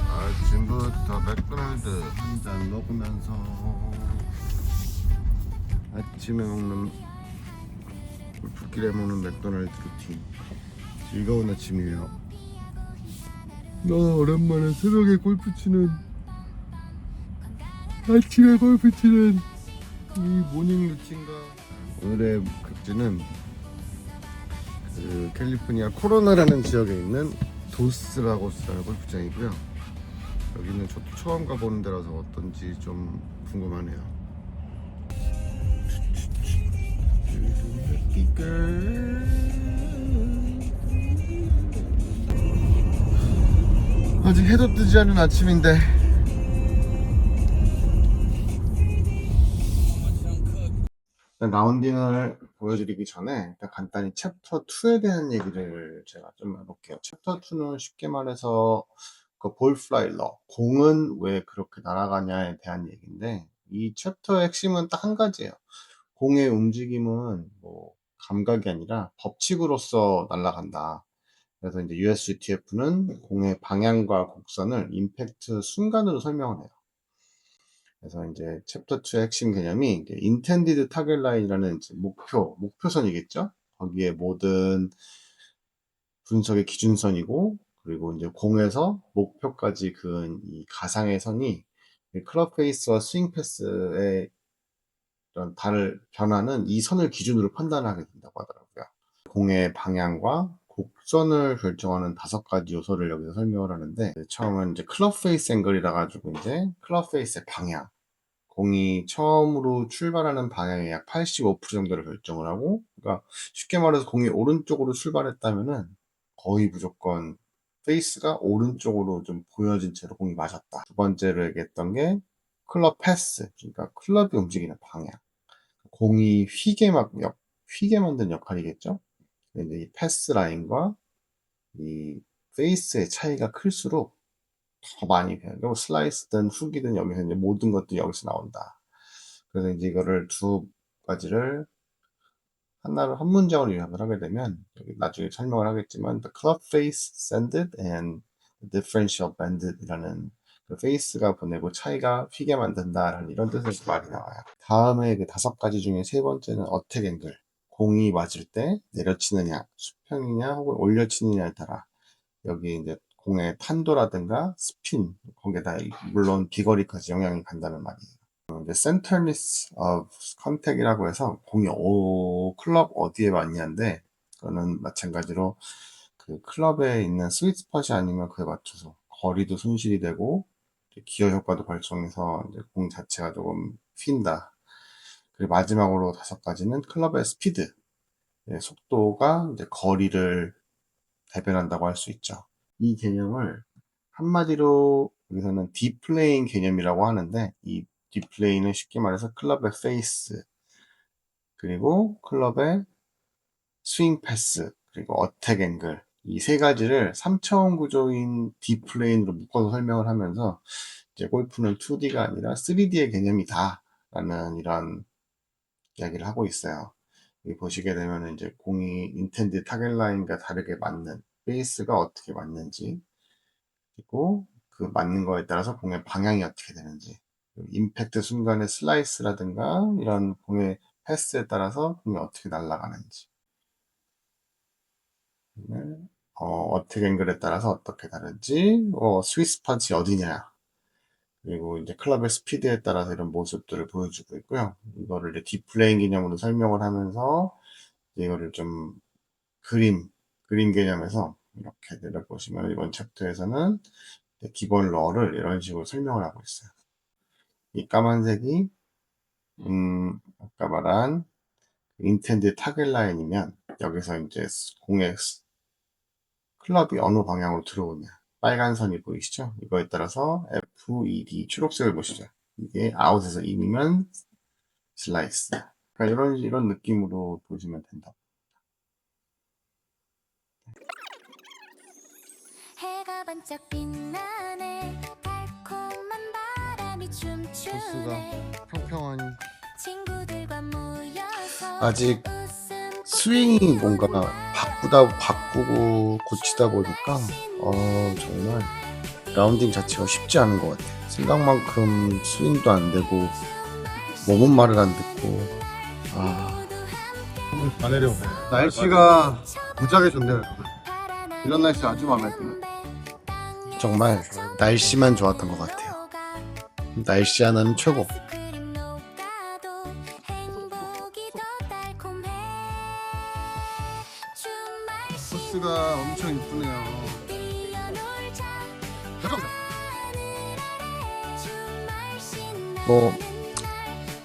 아침부터 맥도날드 한 잔 먹으면서 아침에 먹는 골프길에 먹는 맥도날드 루틴. 즐거운 아침이에요. 오랜만에 새벽에 골프 치는, 아침에 골프 치는 이 모닝 루틴과 오늘의 극지는 그 캘리포니아 코로나라는 지역에 있는 도스라고스라는 골프장이고요. 여기는 저도 처음 가보는 데라서 어떤지 좀 궁금하네요. 아직 해도 뜨지 않은 아침인데 라운딩을 보여드리기 전에 일단 간단히 챕터 2에 대한 얘기를 제가 좀 해볼게요. 챕터 2는 쉽게 말해서 그 볼플라이러, 공은 왜 그렇게 날아가냐에 대한 얘기인데, 이 챕터의 핵심은 딱 한 가지예요. 공의 움직임은 뭐 감각이 아니라 법칙으로서 날아간다. 그래서 이제 USGTF는 공의 방향과 곡선을 임팩트 순간으로 설명을 해요. 그래서 이제 챕터 2의 핵심 개념이 이제 intended target line이라는 목표선이겠죠. 거기에 모든 분석의 기준선이고, 그리고 이제 공에서 목표까지 그은 이 가상의 선이 클럽 페이스와 스윙 패스의 이런 변화는 이 선을 기준으로 판단하게 된다고 하더라고요. 공의 방향과 곡선을 결정하는 5가지 요소를 여기서 설명을 하는데, 처음은 이제 클럽 페이스 앵글이라 가지고 이제 클럽 페이스의 방향, 공이 처음으로 출발하는 방향의 약 85% 정도를 결정을 하고, 그러니까 쉽게 말해서 공이 오른쪽으로 출발했다면은 거의 무조건 페이스가 오른쪽으로 좀 보여진 채로 공이 맞았다. 두 번째로 얘기했던 게 클럽 패스, 그러니까 클럽이 움직이는 방향. 공이 휘게 만든 역할이겠죠. 근데 이 패스 라인과 이 페이스의 차이가 클수록 더 많이 배워요. 슬라이스든 훅이든 여기서 이제 모든 것들이 여기서 나온다. 그래서 이제 이거를 두 가지를 하나로 한 문장으로 요약을 하게 되면, 여기 나중에 설명을 하겠지만 the club face sended and the differential banded 이라는 그 페이스가 보내고 차이가 휘게 만든다라는 이런 뜻에서 말이 나와요. 다음에 그 5가지 중에 세 번째는 어택 앵글. 공이 맞을 때 내려치느냐, 수평이냐, 혹은 올려치느냐에 따라 여기 이제 공의 탄도라든가 스핀, 거기에다 물론 비거리까지 영향이 간다는 말이에요. 이제 centerness of contact이라고 해서 공이 클럽 어디에 맞냐인데, 그거는 마찬가지로 그 클럽에 있는 스윗 스팟이 아니면 그에 맞춰서 거리도 손실이 되고 기어 효과도 발생해서 이제 공 자체가 조금 휜다. 그리고 마지막으로 5가지는 클럽의 스피드, 속도가 이제 거리를 대변한다고 할 수 있죠. 이 개념을 한마디로 여기서는 디플레인 개념이라고 하는데, 이 디플레이는 쉽게 말해서 클럽의 페이스, 그리고 클럽의 스윙 패스, 그리고 어택 앵글, 이 3가지를 3차원 구조인 디플레인으로 묶어서 설명을 하면서 이제 골프는 2D가 아니라 3D의 개념이다 라는 이런 이야기를 하고 있어요. 여기 보시게 되면 이제 공이 인텐드 타겟 라인과 다르게 맞는 페이스가 어떻게 맞는지, 그리고 그 맞는 거에 따라서 공의 방향이 어떻게 되는지, 임팩트 순간의 슬라이스라든가 이런 공의 패스에 따라서 공이 어떻게 날아가는지, 어택 앵글에 따라서 어떻게 다른지, 스윗 스팟이 어디냐, 그리고 이제 클럽의 스피드에 따라서 이런 모습들을 보여주고 있고요. 이거를 이제 디플레인 개념으로 설명을 하면서 이거를 좀 그림 개념에서 이렇게 내려보시면 이번 챕터에서는 기본 러를 이런 식으로 설명을 하고 있어요. 이 까만색이 아까 말한 인텐드 타겟 라인이면, 여기서 이제 공의 클럽이 어느 방향으로 들어오냐, 빨간 선이 보이시죠? 이거에 따라서 FED 초록색을 보시죠. 이게 아웃에서 인이면 슬라이스. 그러니까 이런 느낌으로 보시면 된다. 해가 반짝 빛나네. 달콤한 바람이 춤추네. 평평하니 친구들과 모여서 아직 웃음 스윙이 뭔가 바꾸고 고치다 보니까 정말 라운딩 자체가 쉽지 않은 것 같아요. 생각만큼 스윙도 안 되고 몸은 말을 안 듣고 다 내려오네. 날씨가 무지하게 좋네요. 이런 날씨 아주 마음에 드네요. 정말 날씨만 좋았던 것 같아요. 날씨 하나는 최고. 아이스크림 녹아도 행복이 더 달콤해. 주말 코스가 엄청 이쁘네요. 뛰어놀자 하늘 아래. 주말 신나는 뭐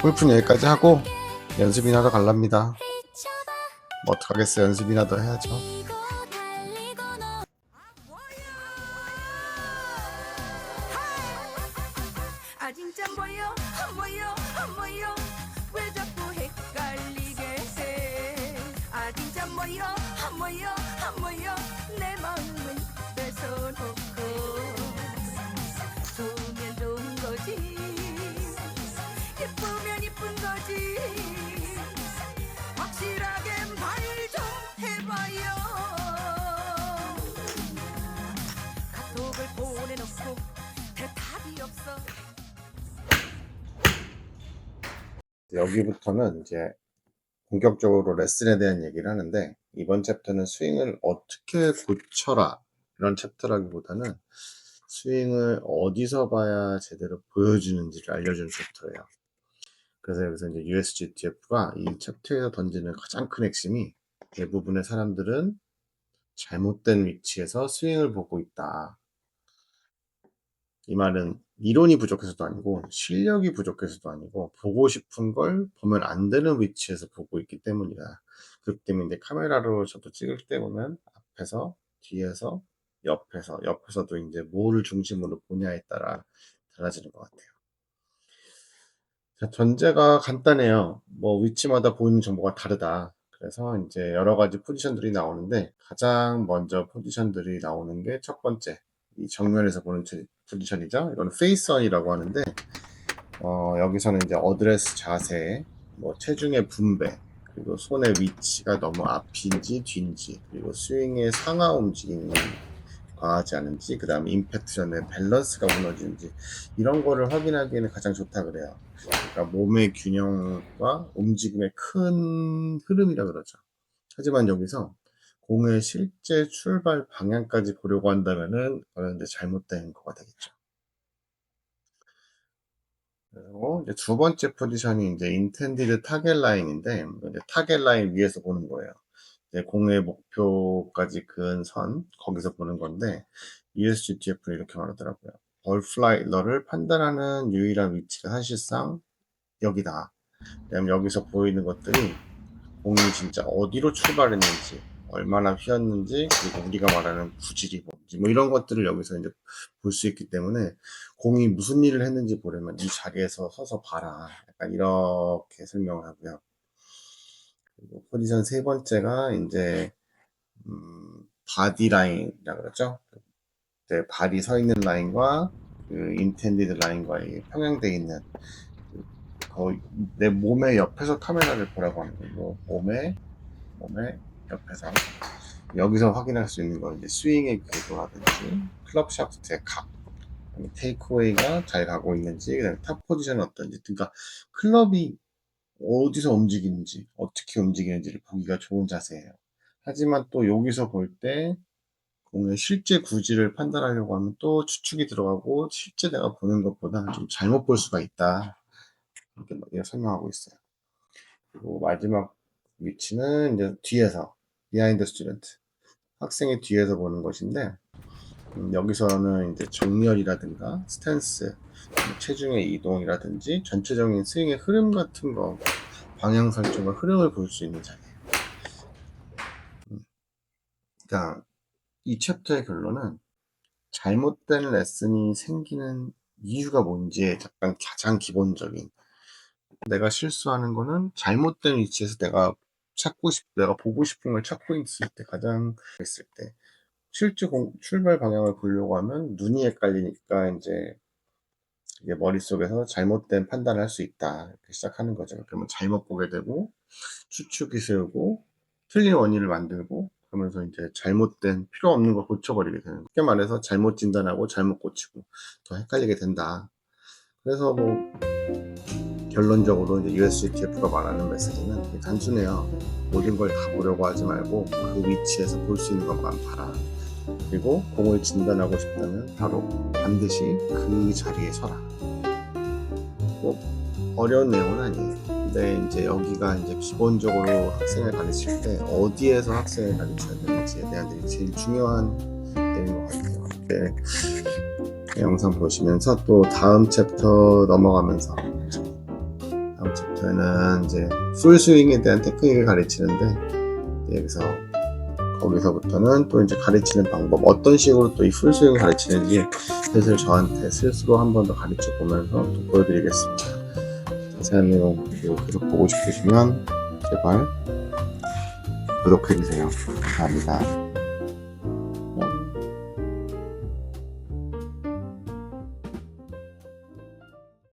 골프는 여기까지 하고 연습이나 하러 갈랍니다. 비춰봐. 뭐 어떡하겠어요. 연습이나 더 해야죠. 달리고 달리고 너 아 진짜 뭐여 왜 자꾸 헷갈리게 해. 아 진짜 뭐여 내 마음은 뺏어놓고. 좋으면 좋은 거지, 예쁘면 이쁜 거지. 확실하게 말 좀 해봐요. 카톡을 보내놓고 대답이 없어. 여기부터는 이제 본격적으로 레슨에 대한 얘기를 하는데, 이번 챕터는 스윙을 어떻게 고쳐라 이런 챕터라기보다는 스윙을 어디서 봐야 제대로 보여주는지를 알려주는 챕터예요. 그래서 여기서 이제 USGTF가 이 챕터에서 던지는 가장 큰 핵심이, 대부분의 사람들은 잘못된 위치에서 스윙을 보고 있다. 이 말은 이론이 부족해서도 아니고 실력이 부족해서도 아니고 보고 싶은 걸 보면 안 되는 위치에서 보고 있기 때문이다. 그렇기 때문에 이제 카메라로 저도 찍을 때 보면 앞에서, 뒤에서, 옆에서도 이제 뭐를 중심으로 보냐에 따라 달라지는 것 같아요. 자, 전제가 간단해요. 뭐 위치마다 보이는 정보가 다르다. 그래서 이제 여러 가지 포지션들이 나오는데, 가장 먼저 포지션들이 나오는 게 첫 번째, 이 정면에서 보는 포지션이죠. 이거는 페이스언이라고 하는데, 여기서는 이제 어드레스 자세, 뭐 체중의 분배, 그리고 손의 위치가 너무 앞인지 뒤인지, 그리고 스윙의 상하 움직임이 과하지 않은지, 그 다음에 임팩트 전에 밸런스가 무너지는지, 이런 거를 확인하기에는 가장 좋다 그래요. 그러니까 몸의 균형과 움직임의 큰 흐름이라 그러죠. 하지만 여기서 공의 실제 출발 방향까지 보려고 한다면은 그런 이제 잘못된 거가 되겠죠. 그리고 이제 두 번째 포지션이 이제 인텐디드 타겟 라인인데, 이제 타겟 라인 위에서 보는 거예요. 이제 공의 목표까지 그은 선, 거기서 보는 건데, ESGTF는 이렇게 말하더라고요. 볼플라이러를 판단하는 유일한 위치가 사실상 여기다. 왜냐면 여기서 보이는 것들이 공이 진짜 어디로 출발했는지, 얼마나 휘었는지, 그리고 우리가 말하는 구질이 뭔지, 뭐 이런 것들을 여기서 이제 볼 수 있기 때문에, 공이 무슨 일을 했는지 보려면 이 자리에서 서서 봐라. 약간 이렇게 설명을 하고요. 그리고 포지션 세 번째가 이제 바디 라인이라고 그러죠. 이제 발이 서 있는 라인과 그 인텐디드 라인과의 평행되어 있는, 거의 내 몸의 옆에서 카메라를 보라고 하는 거고, 몸의 옆에서 여기서 확인할 수 있는 건 이제 스윙의 궤도라든지 클럽 샤프트의 각, 테이크어웨이가 잘 가고 있는지, 그다음에 탑 포지션은 어떤지, 그러니까 클럽이 어디서 움직이는지, 어떻게 움직이는지를 보기가 좋은 자세예요. 하지만 또 여기서 볼 때 공의 실제 구질을 판단하려고 하면 또 추측이 들어가고, 실제 내가 보는 것보다 좀 잘못 볼 수가 있다. 이렇게 설명하고 있어요. 그리고 마지막 위치는 이제 뒤에서, 비하인드 스튜던트, 학생의 뒤에서 보는 것인데, 여기서는 이제 정렬이라든가 스탠스, 체중의 이동이라든지 전체적인 스윙의 흐름 같은 거, 방향 설정과 흐름을 볼 수 있는 자리예요. 그러니까 이 챕터의 결론은, 잘못된 레슨이 생기는 이유가 뭔지에 약간 가장 기본적인, 내가 실수하는 거는 잘못된 위치에서 내가 보고 싶은 걸 찾고 있을 때, 가장 있을 때 출발 방향을 보려고 하면 눈이 헷갈리니까 이제 이게 머릿속에서 잘못된 판단을 할 수 있다. 이렇게 시작하는 거죠. 그러면 잘못 보게 되고 추측이 세우고 틀린 원인을 만들고 그러면서 이제 잘못된 필요 없는 걸 고쳐버리게 되는 거예요. 쉽게 말해서 잘못 진단하고 잘못 고치고 더 헷갈리게 된다. 그래서 뭐 결론적으로 이제 USGTF가 말하는 메시지는 되게 단순해요. 모든 걸 다 보려고 하지 말고 그 위치에서 볼 수 있는 것만 봐라. 그리고 공을 진단하고 싶다면 바로 반드시 그 자리에 서라. 뭐 어려운 내용은 아니에요. 근데 이제 여기가 이제 기본적으로 학생을 가르칠 때 어디에서 학생을 가르쳐야 되는지에 대한 되게 제일 중요한 내용인 것 같아요. 네. 영상 보시면서 또 다음 챕터 넘어가면서 다음 챕터에는 이제 풀스윙에 대한 테크닉을 가르치는데 여기서 거기서부터는 또 이제 가르치는 방법 어떤 식으로 또 이 풀스윙을 가르치는지 슬슬 저한테 스스로 한 번 더 가르쳐 보면서 또 보여드리겠습니다. 자세한 내용 계속 보고 싶으시면 제발 구독해주세요. 감사합니다.